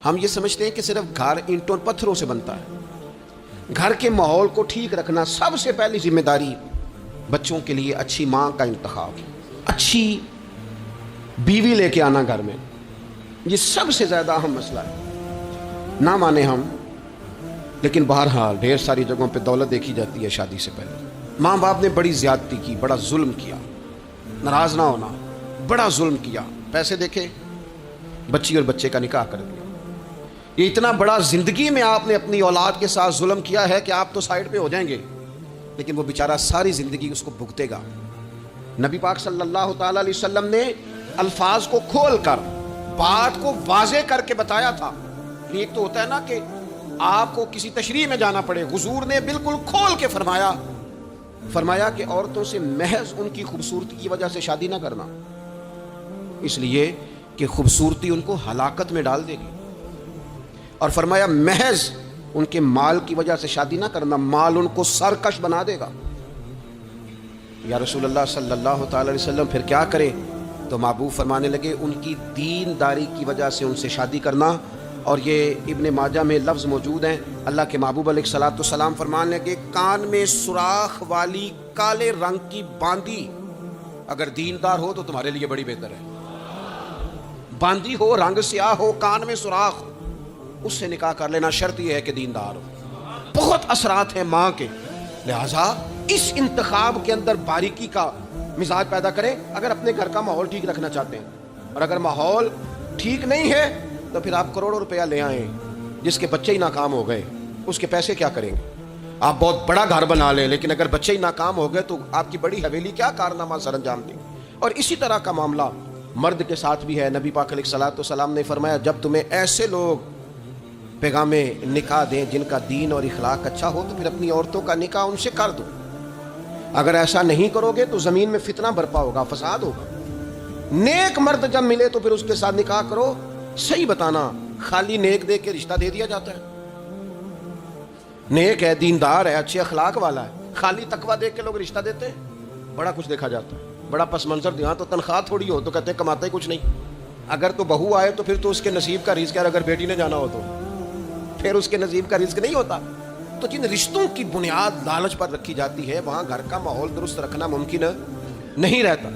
ہم یہ سمجھتے ہیں کہ صرف گھر اینٹوں اور پتھروں سے بنتا ہے۔ گھر کے ماحول کو ٹھیک رکھنا سب سے پہلی ذمہ داری بچوں کے لیے اچھی ماں کا انتخاب، اچھی بیوی لے کے آنا گھر میں، یہ سب سے زیادہ اہم مسئلہ ہے۔ نہ مانے ہم، لیکن بہرحال ڈھیر ساری جگہوں پہ دولت دیکھی جاتی ہے شادی سے پہلے۔ ماں باپ نے بڑی زیادتی کی، بڑا ظلم کیا، ناراض نہ ہونا، بڑا ظلم کیا۔ پیسے دیکھے بچی اور بچے کا نکاح کر دیا۔ یہ اتنا بڑا زندگی میں آپ نے اپنی اولاد کے ساتھ ظلم کیا ہے کہ آپ تو سائیڈ پہ ہو جائیں گے، لیکن وہ بیچارہ ساری زندگی اس کو بھگتے گا۔ نبی پاک صلی اللہ تعالی علیہ وسلم نے الفاظ کو کھول کر بات کو واضح کر کے بتایا تھا۔ ایک تو ہوتا ہے نا کہ آپ کو کسی تشریح میں جانا پڑے، حضور نے بالکل کھول کے فرمایا کہ عورتوں سے محض ان کی خوبصورتی کی وجہ سے شادی نہ کرنا، اس لیے کہ خوبصورتی ان کو ہلاکت میں ڈال دے گی، اور فرمایا محض ان کے مال کی وجہ سے شادی نہ کرنا، مال ان کو سرکش بنا دے گا۔ یا رسول اللہ صلی اللہ تعالی علیہ وسلم پھر کیا کرے؟ تو محبوب فرمانے لگے ان کی دینداری کی وجہ سے ان سے شادی کرنا۔ اور یہ ابن ماجہ میں لفظ موجود ہیں، اللہ کے محبوب علیہ الصلوۃ والسلام فرمانے لگے کان میں سوراخ والی کالے رنگ کی باندی اگر دیندار ہو تو تمہارے لیے بڑی بہتر ہے۔ باندی ہو، رنگ سیاہ ہو، کان میں سوراخ، اس سے نکاح کر لینا، شرط یہ ہے کہ دیندار ہو۔ بہت اثرات ہیں ماں کے، لہذا اس انتخاب کے اندر باریکی کا مزاج پیدا کریں اگر اپنے گھر کا ماحول ٹھیک رکھنا چاہتے ہیں۔ اور اگر ماحول ٹھیک نہیں ہے تو پھر آپ کروڑوں روپیہ لے آئیں، جس کے بچے ہی ناکام ہو گئے اس کے پیسے کیا کریں گے؟ آپ بہت بڑا گھر بنا لیں، لیکن اگر بچے ہی ناکام ہو گئے تو آپ کی بڑی حویلی کیا کارنامہ سر انجام دیں؟ اور اسی طرح کا معاملہ مرد کے ساتھ بھی ہے۔ نبی پاک علیہ الصلوۃ والسلام نے فرمایا جب تمہیں ایسے لوگ پیغام نکاح دیں جن کا دین اور اخلاق اچھا ہو تو پھر اپنی عورتوں کا نکاح ان سے کر دو۔ اگر ایسا نہیں کرو گے تو زمین میں فتنہ برپا ہوگا، فساد ہوگا۔ نیک مرد جب ملے تو پھر اس کے ساتھ نکاح کرو۔ صحیح بتانا، خالی نیک دیکھ کے رشتہ دے دیا جاتا ہے؟ نیک ہے، دیندار ہے، اچھے اخلاق والا ہے، خالی تقویٰ دیکھ کے لوگ رشتہ دیتے ہیں؟ بڑا کچھ دیکھا جاتا ہے، بڑا پس منظر دیا تو تنخواہ تھوڑی ہو تو کہتے ہیں کماتا ہی کچھ نہیں۔ اگر تو بہو آئے تو پھر تو اس کے نصیب کا رزق ہے، اگر بیٹی نے جانا ہو تو پھر اس کے نصیب کا رزق نہیں ہوتا۔ تو جن رشتوں کی بنیاد لالچ پر رکھی جاتی ہے وہاں گھر کا ماحول درست رکھنا ممکن نہیں رہتا۔